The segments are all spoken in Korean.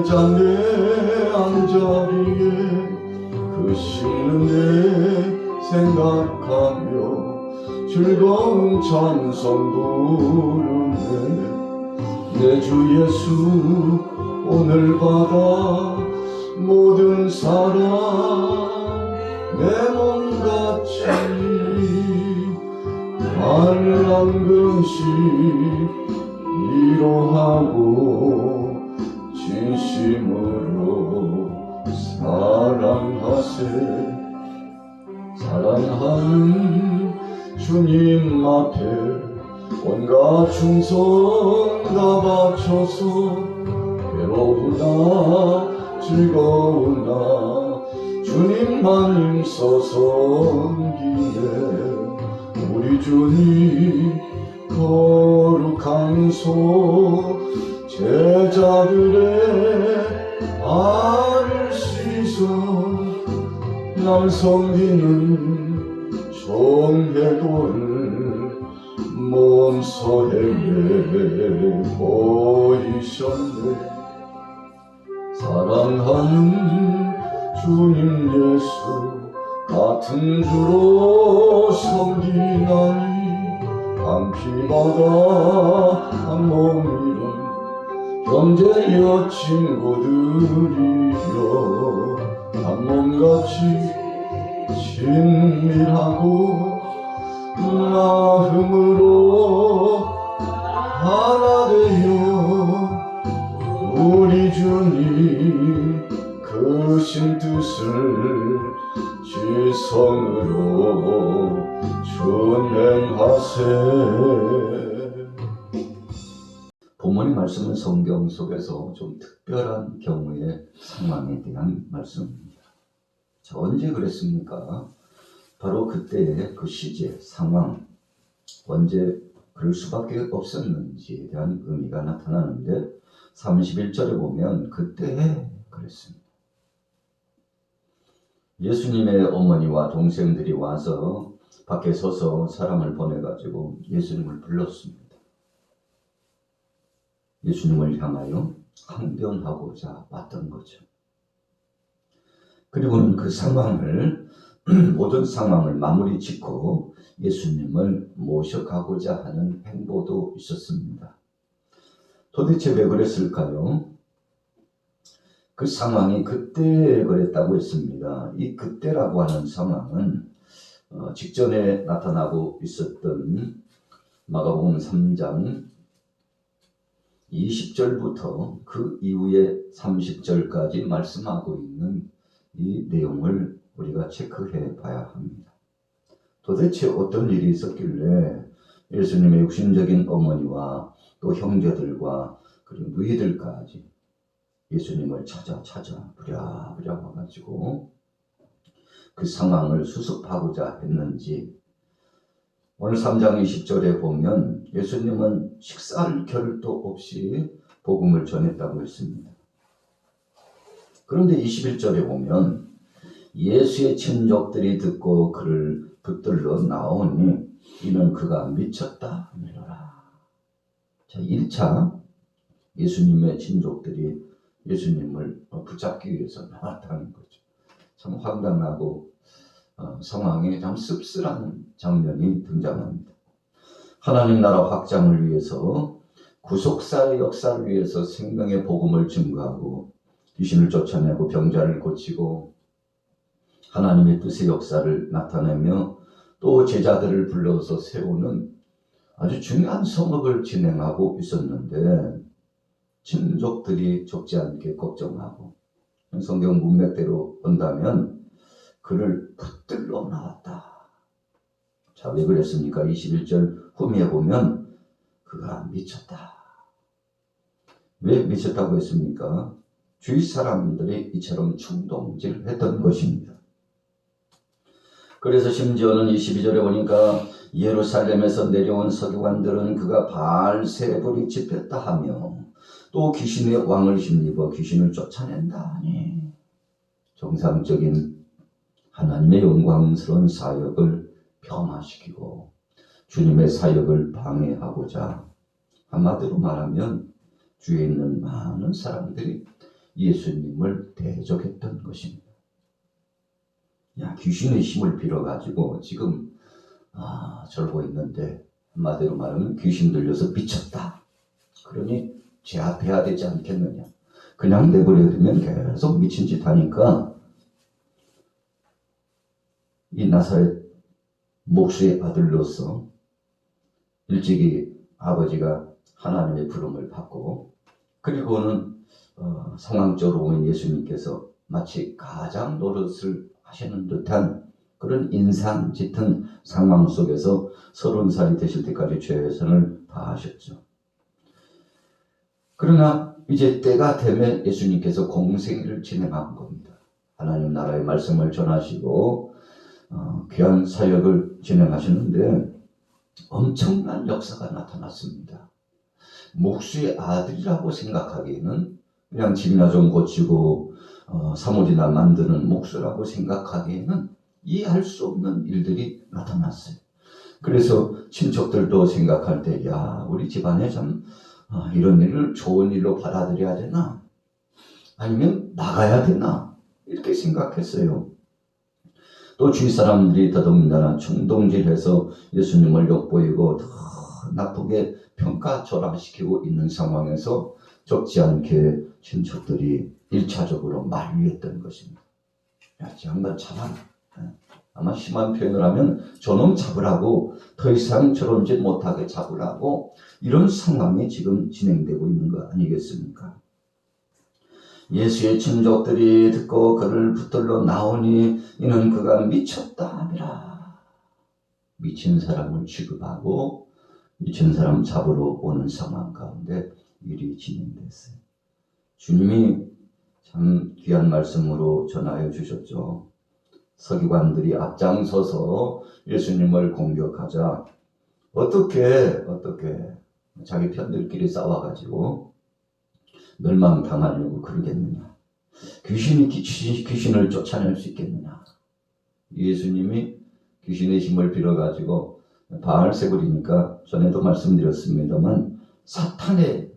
내 앉자리에 그 씹는 내 생각하며 즐거운 찬송 부르네. 내 주 예수 오늘 받아 모든 사랑 내 몸같이 말랑금씩 위로하고 진심으로 사랑하세. 사랑하는 주님 앞에 온갖 충성 다 바쳐서 괴로우나 즐거우나 주님만 힘써 섬기네. 우리 주님 거룩한 손 제자들의 발을 씻어 날 섬기는 정회도를 몸소에 보이셨네. 사랑하는 주님 예수 같은 주로 섬기나니 한 피마다 한 몸이란 형제여 친구들이여 한 몸같이 친밀하고 마음으로 하나 되어 우리 주님 크신 뜻을 지성으로 준행하세. 본문의 말씀은 성경 속에서 좀 특별한 경우의 상황에 대한 말씀입니다. 자, 언제 그랬습니까? 바로 그때의 그 시제, 상황, 언제 그럴 수밖에 없었는지에 대한 의미가 나타나는데 31절에 보면 그때에 그랬습니다. 예수님의 어머니와 동생들이 와서 밖에 서서 사람을 보내가지고 예수님을 불렀습니다. 예수님을 향하여 항변하고자 왔던 거죠. 그리고는 그 상황을 모든 상황을 마무리 짓고 예수님을 모셔가고자 하는 행보도 있었습니다. 도대체 왜 그랬을까요? 그 상황이 그때 그랬다고 했습니다. 이 그때라고 하는 상황은 직전에 나타나고 있었던 마가복음 3장 20절부터 그 이후에 30절까지 말씀하고 있는 이 내용을 우리가 체크해 봐야 합니다. 도대체 어떤 일이 있었길래 예수님의 육신적인 어머니와 또 형제들과 그리고 누이들까지 예수님을 찾아 부랴부랴 와가지고 그 상황을 수습하고자 했는지 오늘 3장 20절에 보면 예수님은 식사할 겨를도 없이 복음을 전했다고 했습니다. 그런데 21절에 보면 예수의 친족들이 듣고 그를 붙들러 나오니 이는 그가 미쳤다 하느라. 자, 1차 예수님의 친족들이 예수님을 붙잡기 위해서 나왔다는 거죠. 참 황당하고 상황에 참 씁쓸한 장면이 등장합니다. 하나님 나라 확장을 위해서 구속사의 역사를 위해서 생명의 복음을 증거하고 귀신을 쫓아내고 병자를 고치고 하나님의 뜻의 역사를 나타내며 또 제자들을 불러서 세우는 아주 중요한 성업을 진행하고 있었는데 친족들이 적지 않게 걱정하고 성경 문맥대로 본다면 그를 붙들러 나왔다. 자, 왜 그랬습니까? 21절 후미에 보면 그가 미쳤다. 왜 미쳤다고 했습니까? 주위 사람들이 이처럼 충동질했던 것입니다. 그래서 심지어는 22절에 보니까 예루살렘에서 내려온 서기관들은 그가 바알세불이 집했다 하며 또 귀신의 왕을 힘입어 귀신을 쫓아낸다 하니 정상적인 하나님의 영광스러운 사역을 폄하시키고 주님의 사역을 방해하고자 한마디로 말하면 주위에 있는 많은 사람들이 예수님을 대적했던 것입니다. 귀신의 힘을 빌어가지고 지금 절고 있는데 한마디로 말하면 귀신 들려서 미쳤다. 그러니 제압해야 되지 않겠느냐. 그냥 내버려두면 계속 미친 짓 하니까 이 나사렛 목수의 아들로서 일찍이 아버지가 하나님의 부름을 받고 그리고는 상황적으로 보면 예수님께서 마치 가장 노릇을 하시는 듯한 그런 인상 짙은 상황 속에서 30살이 되실 때까지 최선을 다하셨죠. 그러나 이제 때가 되면 예수님께서 공생애를 진행한 겁니다. 하나님 나라의 말씀을 전하시고 귀한 사역을 진행하셨는데 엄청난 역사가 나타났습니다. 목수의 아들이라고 생각하기에는 그냥 집이나 좀 고치고 사물이나 만드는 목수라고 생각하기에는 이해할 수 없는 일들이 나타났어요. 그래서 친척들도 생각할 때 우리 집안에 참 이런 일을 좋은 일로 받아들여야 되나? 아니면 나가야 되나? 이렇게 생각했어요. 또 주위 사람들이 더더군다나 충동질해서 예수님을 욕보이고 더 나쁘게 평가절하시키고 있는 상황에서 적지 않게 친척들이 1차적으로 만류했던 것입니다. 양반 참아. 아마 심한 표현을 하면 저놈 잡으라고, 더 이상 저런 짓 못하게 잡으라고, 이런 상황이 지금 진행되고 있는 거 아니겠습니까? 예수의 친족들이 듣고 그를 붙들러 나오니 이는 그가 미쳤다 함이라. 미친 사람을 취급하고 미친 사람 잡으러 오는 상황 가운데 일이 진행됐어요. 주님이 참 귀한 말씀으로 전하여 주셨죠. 서기관들이 앞장서서 예수님을 공격하자 어떻게 자기 편들끼리 싸워가지고 멸망당하려고 그러겠느냐. 귀신을 쫓아낼 수 있겠느냐. 예수님이 귀신의 힘을 빌어가지고 바알세불이니까 전에도 말씀드렸습니다만 사탄의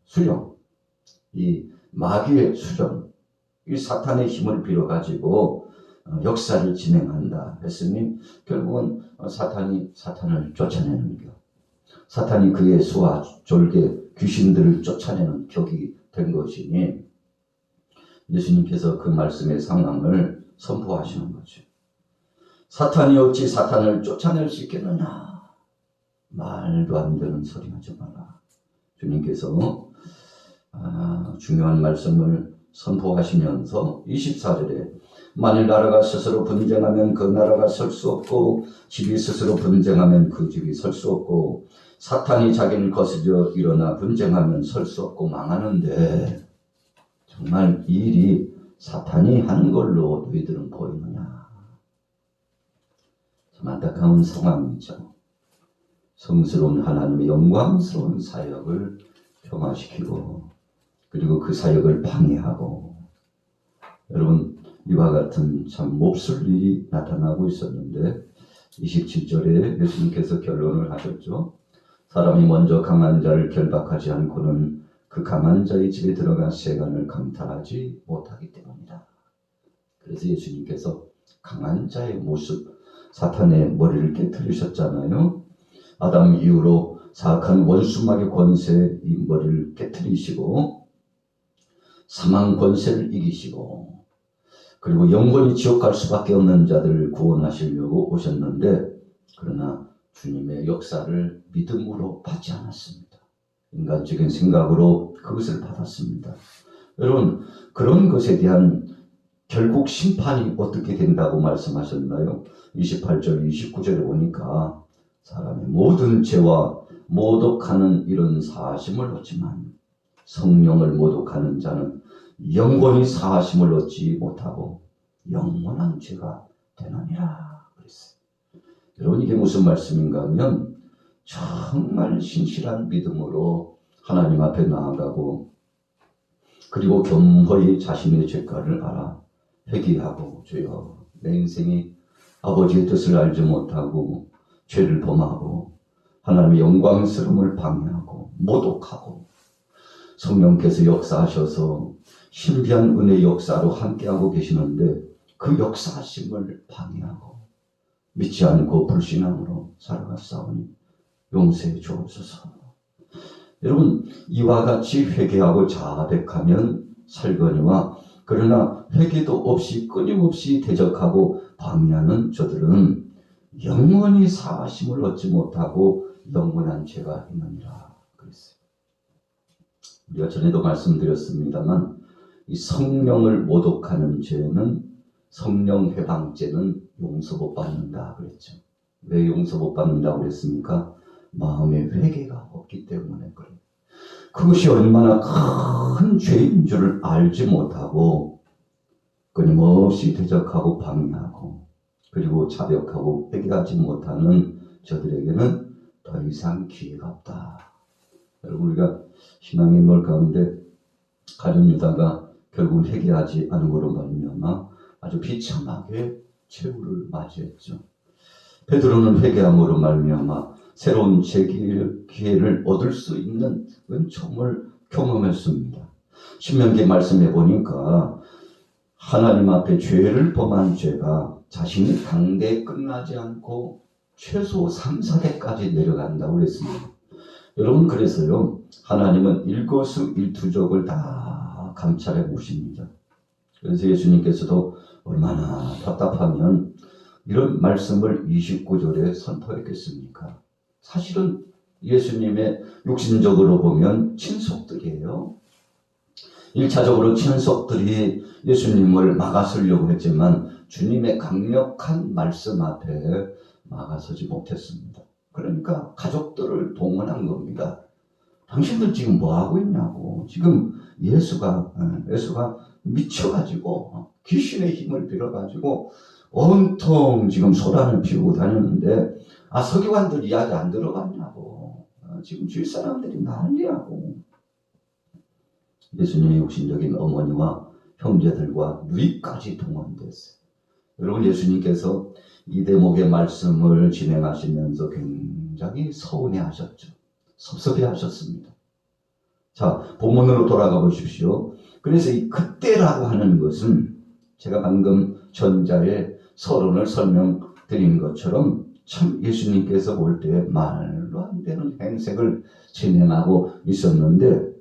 수령, 이 마귀의 수령, 이 사탄의 힘을 빌어가지고 역사를 진행한다 했으니 결국은 사탄을 쫓아내는 격, 사탄이 그의 수와 졸개 귀신들을 쫓아내는 격이 된 것이니 예수님께서 그 말씀의 상황을 선포하시는 거죠. 사탄이 어찌 사탄을 쫓아낼 수 있겠느냐. 말도 안 되는 소리 하지 마라. 주님께서 중요한 말씀을 선포하시면서 24절에 만일 나라가 스스로 분쟁하면 그 나라가 설 수 없고 집이 스스로 분쟁하면 그 집이 설 수 없고 사탄이 자기를 거스려 일어나 분쟁하면 설 수 없고 망하는데 정말 이 일이 사탄이 하는 걸로 너희들은 보이느냐. 참 안타까운 상황이죠. 성스러운 하나님의 영광스러운 사역을 평화시키고 그리고 그 사역을 방해하고 여러분 이와 같은 참 몹쓸 일이 나타나고 있었는데 27절에 예수님께서 결론을 하셨죠. 사람이 먼저 강한 자를 결박하지 않고는 그 강한 자의 집에 들어가 세간을 강탈하지 못하기 때문이다. 그래서 예수님께서 강한 자의 모습, 사탄의 머리를 깨뜨리셨잖아요. 아담 이후로 사악한 원수막의 권세 이 머리를 깨뜨리시고 사망 권세를 이기시고 그리고 영원히 지옥 갈 수밖에 없는 자들을 구원하시려고 오셨는데 그러나 주님의 역사를 믿음으로 받지 않았습니다. 인간적인 생각으로 그것을 받았습니다. 여러분 그런 것에 대한 결국 심판이 어떻게 된다고 말씀하셨나요? 28절 29절에 보니까 사람의 모든 죄와 모독하는 이런 사하심을 얻지만 성령을 모독하는 자는 영원히 사하심을 얻지 못하고 영원한 죄가 되느니라 그랬어요. 여러분 이게 무슨 말씀인가 하면 정말 신실한 믿음으로 하나님 앞에 나아가고 그리고 겸허히 자신의 죄가를 알아 회개하고 주여 내 인생이 아버지의 뜻을 알지 못하고 죄를 범하고 하나님의 영광스러움을 방해하고 모독하고 성령께서 역사하셔서 신비한 은혜의 역사로 함께하고 계시는데 그 역사하심을 방해하고 믿지 않고 불신앙으로 살아갔사오니 용서해 주옵소서. 여러분, 이와 같이 회개하고 자백하면 살거니와 그러나 회개도 없이 끊임없이 대적하고 방해하는 저들은 영원히 사하심을 얻지 못하고 영원한 죄가 있느니라 그랬어요. 우리가 전에도 말씀드렸습니다만 이 성령을 모독하는 죄는 성령 해방죄는 용서 못 받는다 그랬죠. 왜 용서 못 받는다고 그랬습니까? 마음에 회개가 없기 때문에 그래요. 그것이 얼마나 큰 죄인 줄을 알지 못하고 끊임없이 대적하고 방해하고 그리고 자백하고 회개하지 못하는 저들에게는 더 이상 기회가 없다. 여러분, 우리가 신앙인물 가운데 가룟 유다가 결국은 회개하지 않음으로 말미암아 아주 비참하게 최후를 맞이했죠. 베드로는 회개함으로 말미암아 새로운 기회를 얻을 수 있는 은총을 경험했습니다. 신명기 말씀해 보니까 하나님 앞에 죄를 범한 죄가 자신이 당대에 끝나지 않고 최소 3, 4대까지 내려간다고 그랬습니다. 여러분, 그래서요, 하나님은 일거수일투족을 다 감찰해 보십니다. 그래서 예수님께서도 얼마나 답답하면 이런 말씀을 29절에 선포했겠습니까? 사실은 예수님의 육신적으로 보면 친속들이에요. 1차적으로 친속들이 예수님을 막아서려고 했지만 주님의 강력한 말씀 앞에 막아서지 못했습니다. 그러니까 가족들을 동원한 겁니다. 당신들 지금 뭐 하고 있냐고. 지금 예수가 미쳐가지고 귀신의 힘을 빌어가지고 온통 지금 소란을 피우고 다녔는데 서기관들 이야기 안 들어봤냐고. 지금 주위 사람들이 난리하고. 예수님의 육신적인 어머니와 형제들과 누이까지 동원됐어요. 여러분, 예수님께서 이 대목의 말씀을 진행하시면서 굉장히 서운해하셨죠. 섭섭해하셨습니다. 자, 본문으로 돌아가 보십시오. 그래서 이 그때라고 하는 것은 제가 방금 전자의 서론을 설명드린 것처럼 참 예수님께서 볼 때 말도 안 되는 행색을 진행하고 있었는데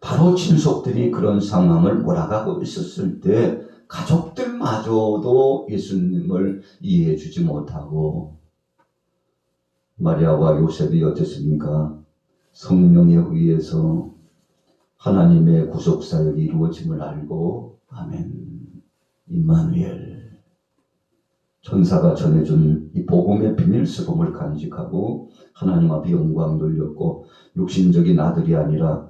바로 친속들이 그런 상황을 몰아가고 있었을 때 가족들마저도 예수님을 이해해 주지 못하고 마리아와 요셉이 어땠습니까? 성령에 의해서 하나님의 구속사역이 이루어짐을 알고 아멘, 임마누엘 천사가 전해준 이 복음의 비밀스러움을 간직하고 하나님 앞에 영광 돌렸고 육신적인 아들이 아니라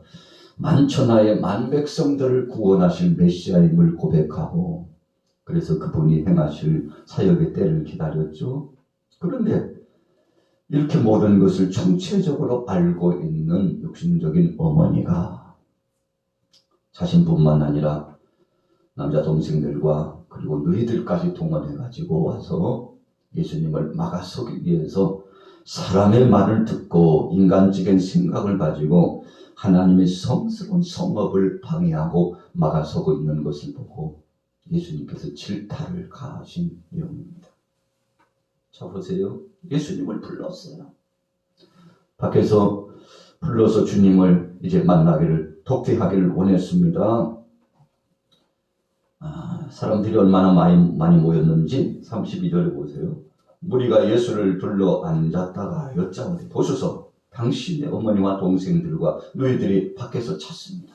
만천하의 만백성들을 구원하실 메시아임을 고백하고 그래서 그분이 행하실 사역의 때를 기다렸죠. 그런데 이렇게 모든 것을 총체적으로 알고 있는 육신적인 어머니가 자신뿐만 아니라 남자 동생들과 그리고 너희들까지 동원해가지고 와서 예수님을 막아서기 위해서 사람의 말을 듣고 인간적인 생각을 가지고 하나님의 성스러운 성업을 방해하고 막아서고 있는 것을 보고 예수님께서 질타를 가하신 내용입니다. 자, 보세요. 예수님을 불렀어요. 밖에서 불러서 주님을 이제 만나기를 독대하기를 원했습니다. 사람들이 얼마나 많이 모였는지 32절에 보세요. 무리가 예수를 둘러 앉았다가 여짜오되 보소서 당신의 어머니와 동생들과 너희들이 밖에서 찾습니다.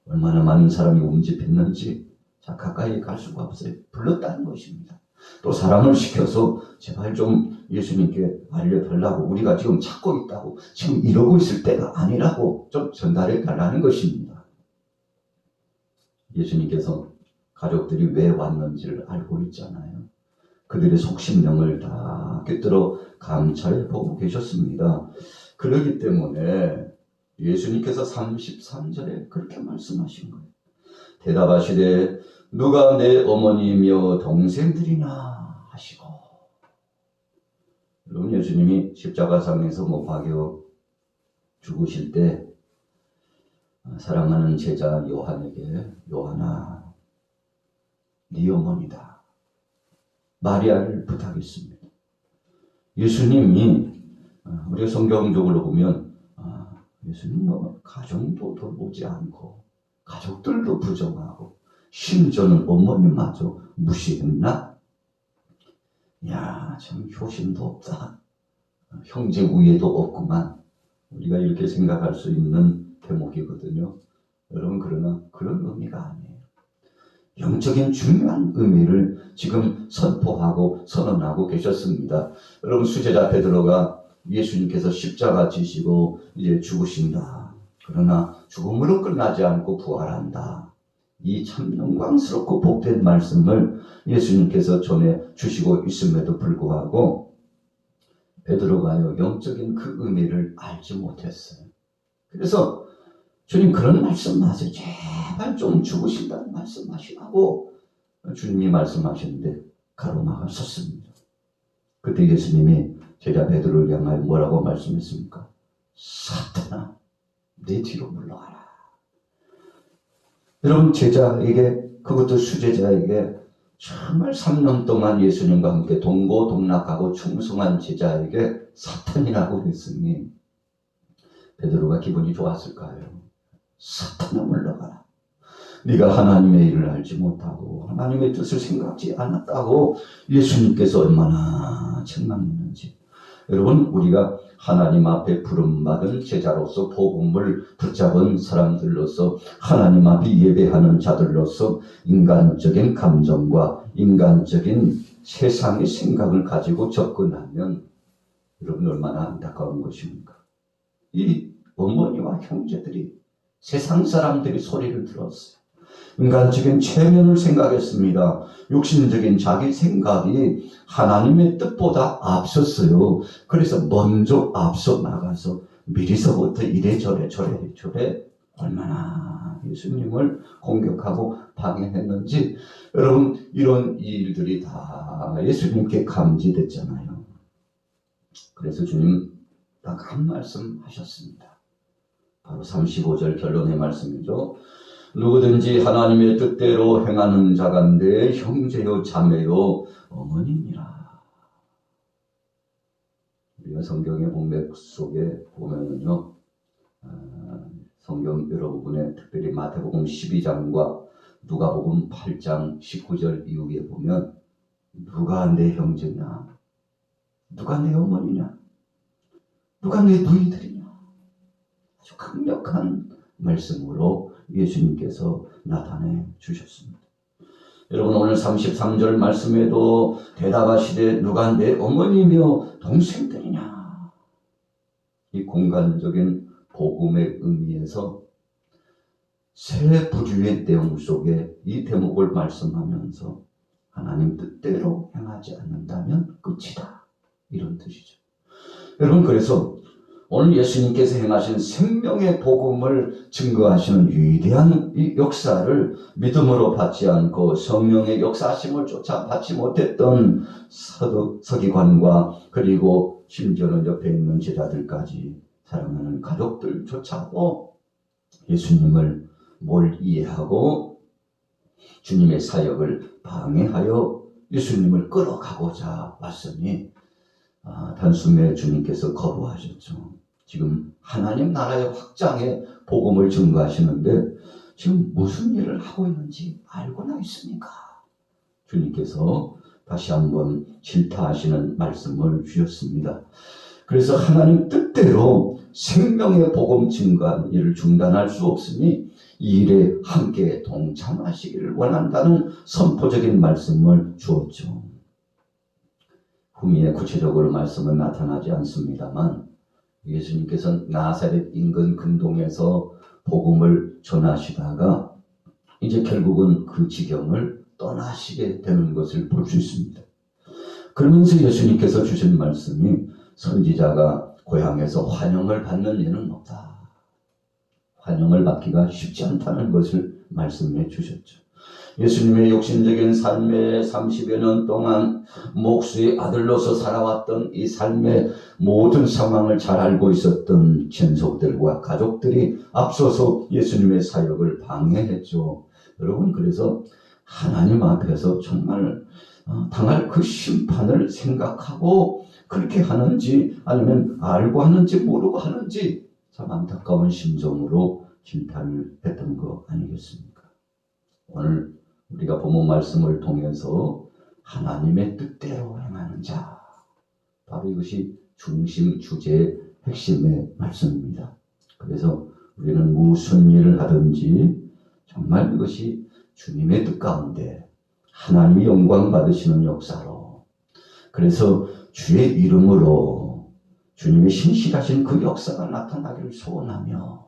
얼마나 많은 사람이 운집했는지 자, 가까이 갈 수가 없어요. 불렀다는 것입니다. 또 사람을 시켜서 제발 좀 예수님께 알려달라고 우리가 지금 찾고 있다고 지금 이러고 있을 때가 아니라고 좀 전달해 달라는 것입니다. 예수님께서 가족들이 왜 왔는지를 알고 있잖아요. 그들의 속심령을 다 꿰뚫어 감찰해 보고 계셨습니다. 그렇기 때문에 예수님께서 33절에 그렇게 말씀하신 거예요. 대답하시되 누가 내 어머니며 동생들이나 하시고. 여러분, 예수님이 십자가상에서 못 박여 죽으실 때 사랑하는 제자 요한에게 요한아, 네 어머니다 마리아를 부탁했습니다. 예수님이 우리가 성경적으로 보면 예수님 가정도 돌보지 않고 가족들도 부정하고 심지어는 어머님마저 무시했나? 야, 참 효심도 없다. 형제 우애도 없구만. 우리가 이렇게 생각할 수 있는 대목이거든요. 여러분, 그러나 그런 의미가 아니에요. 영적인 중요한 의미를 지금 선포하고 선언하고 계셨습니다. 여러분, 수제자 베드로가 예수님께서 십자가 지시고 이제 죽으신다. 그러나 죽음으로 끝나지 않고 부활한다. 이 참 영광스럽고 복된 말씀을 예수님께서 전해 주시고 있음에도 불구하고 베드로가요, 영적인 그 의미를 알지 못했어요. 그래서 주님 그런 말씀하세요. 제발 좀 죽으신다는 말씀하시라고 주님이 말씀하시는데 가로막아 섰습니다. 그때 예수님이 제자 베드로를 향하여 뭐라고 말씀했습니까? 사탄아, 내 뒤로 물러가라. 여러분, 제자에게, 그것도 수제자에게 정말 3년 동안 예수님과 함께 동고동락하고 충성한 제자에게 사탄이라고 했으니 베드로가 기분이 좋았을까요? 사탄아, 물러가라. 네가 하나님의 일을 알지 못하고 하나님의 뜻을 생각지 않았다고 예수님께서 얼마나 책망했는지. 여러분, 우리가 하나님 앞에 부름받은 제자로서 복음을 붙잡은 사람들로서 하나님 앞에 예배하는 자들로서 인간적인 감정과 인간적인 세상의 생각을 가지고 접근하면 여러분 얼마나 안타까운 것입니까? 이 어머니와 형제들이 세상 사람들이 소리를 들었어요. 인간적인 체면을 생각했습니다. 육신적인 자기 생각이 하나님의 뜻보다 앞섰어요. 그래서 먼저 앞서 나가서 미리서부터 이래저래 저래 얼마나 예수님을 공격하고 방해했는지. 여러분, 이런 일들이 다 예수님께 감지됐잖아요. 그래서 주님 딱 한 말씀 하셨습니다. 바로 35절 결론의 말씀이죠. 누구든지 하나님의 뜻대로 행하는 자간데 형제요 자매요 어머니니라. 우리가 성경의 문맥 속에 보면은요, 성경 여러 부분에 특별히 마태복음 12장과 누가복음 8장 19절 이후에 보면 누가 내 형제냐, 누가 내 어머니냐, 누가 내 누이들이냐, 아주 강력한 말씀으로 예수님께서 나타내 주셨습니다. 여러분, 오늘 33절 말씀에도 대답하시되 누가 내 어머니며 동생들이냐. 이 공간적인 복음의 의미에서 새 부류의 내용 속에 이 대목을 말씀하면서 하나님 뜻대로 행하지 않는다면 끝이다, 이런 뜻이죠. 여러분, 그래서 오늘 예수님께서 행하신 생명의 복음을 증거하시는 위대한 이 역사를 믿음으로 받지 않고 성령의 역사하심을 쫓아 받지 못했던 서기관과 그리고 심지어는 옆에 있는 제자들까지 사랑하는 가족들조차도 예수님을 뭘 이해하고 주님의 사역을 방해하여 예수님을 끌어가고자 왔으니 단숨에 주님께서 거부하셨죠. 지금 하나님 나라의 확장에 복음을 증거하시는데 지금 무슨 일을 하고 있는지 알고나 있습니까? 주님께서 다시 한번 질타하시는 말씀을 주셨습니다. 그래서 하나님 뜻대로 생명의 복음 증거하는 일을 중단할 수 없으니 이 일에 함께 동참하시기를 원한다는 선포적인 말씀을 주었죠. 후미에 구체적으로 말씀은 나타나지 않습니다만 예수님께서는 나사렛 인근 근동에서 복음을 전하시다가 이제 결국은 그 지경을 떠나시게 되는 것을 볼 수 있습니다. 그러면서 예수님께서 주신 말씀이 선지자가 고향에서 환영을 받는 예는 없다. 환영을 받기가 쉽지 않다는 것을 말씀해 주셨죠. 예수님의 육신적인 삶의 30여 년 동안 목수의 아들로서 살아왔던 이 삶의 모든 상황을 잘 알고 있었던 친속들과 가족들이 앞서서 예수님의 사역을 방해했죠. 여러분, 그래서 하나님 앞에서 정말 당할 그 심판을 생각하고 그렇게 하는지 아니면 알고 하는지 모르고 하는지 참 안타까운 심정으로 심판을 했던 거 아니겠습니까? 오늘 우리가 본문 말씀을 통해서 하나님의 뜻대로 행하는 자, 바로 이것이 중심 주제의 핵심의 말씀입니다. 그래서 우리는 무슨 일을 하든지 정말 이것이 주님의 뜻 가운데 하나님이 영광 받으시는 역사로, 그래서 주의 이름으로 주님의 신실하신 그 역사가 나타나기를 소원하며,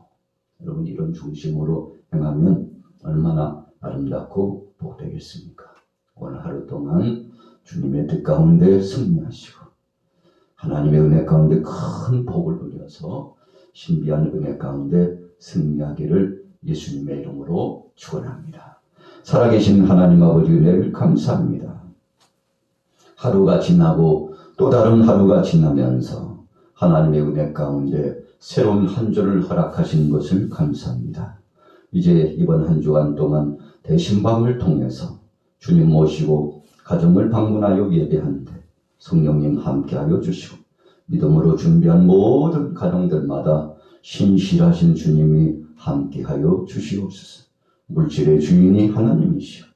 여러분 이런 중심으로 행하면 얼마나 아름답고 복되겠습니까? 오늘 하루 동안 주님의 뜻 가운데 승리하시고 하나님의 은혜 가운데 큰 복을 누려서 신비한 은혜 가운데 승리하기를 예수님의 이름으로 축원합니다. 살아계신 하나님 아버지 은혜를 감사합니다. 하루가 지나고 또 다른 하루가 지나면서 하나님의 은혜 가운데 새로운 한 주를 허락하신 것을 감사합니다. 이제 이번 한 주간 동안 대신방을 통해서 주님 모시고 가정을 방문하여 예배하는데 성령님 함께하여 주시고 믿음으로 준비한 모든 가정들마다 신실하신 주님이 함께하여 주시옵소서. 물질의 주인이 하나님이시오,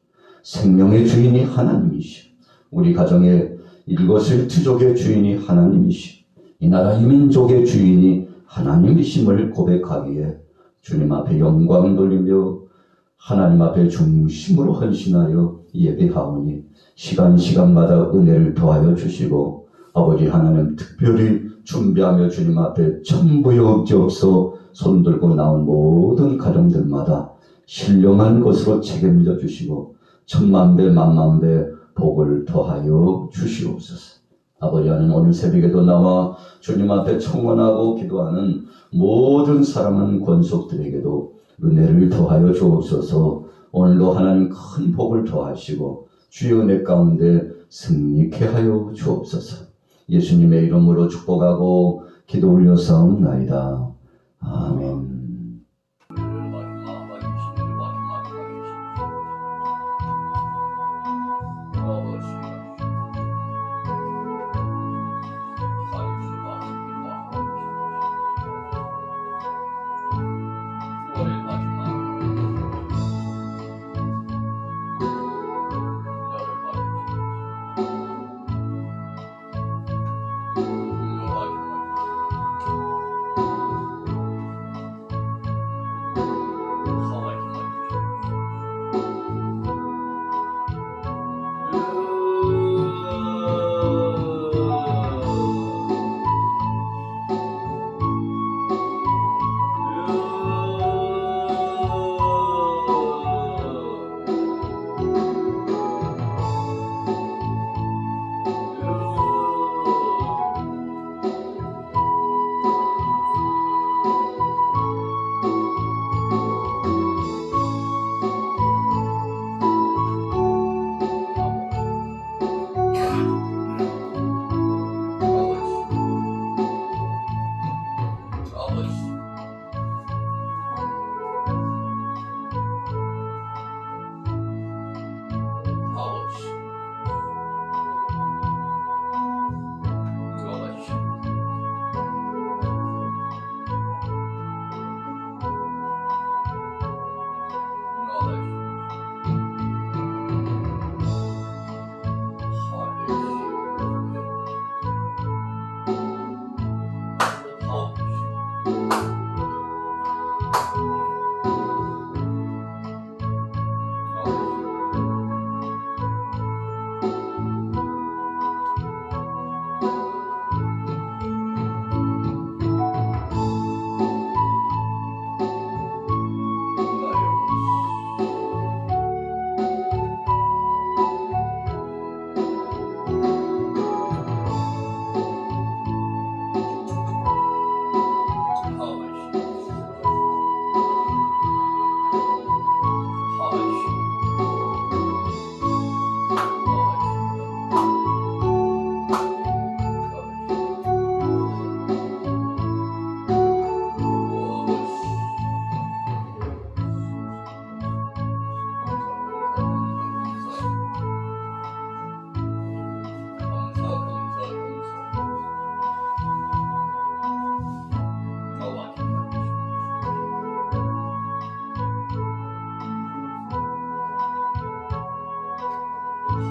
생명의 주인이 하나님이시오, 우리 가정의 일것을 트족의 주인이 하나님이시오, 이 나라 이 민족의 주인이 하나님이심을 고백하기에 주님 앞에 영광 돌리며 하나님 앞에 중심으로 헌신하여 예배하오니 시간마다 은혜를 더하여 주시고 아버지 하나님 특별히 준비하며 주님 앞에 천부의 억지 없어 손들고 나온 모든 가정들마다 신령한 것으로 책임져 주시고 천만배 만만배 복을 더하여 주시옵소서. 아버지 하나님, 오늘 새벽에도 나와 주님 앞에 청원하고 기도하는 모든 사랑하는 권속들에게도 은혜를 더하여 주옵소서. 오늘도 하나님 큰 복을 더하시고 주의 은혜 가운데 승리케 하여 주옵소서. 예수님의 이름으로 축복하고 기도 올려사옵나이다. 아멘.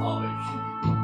사업을 시키고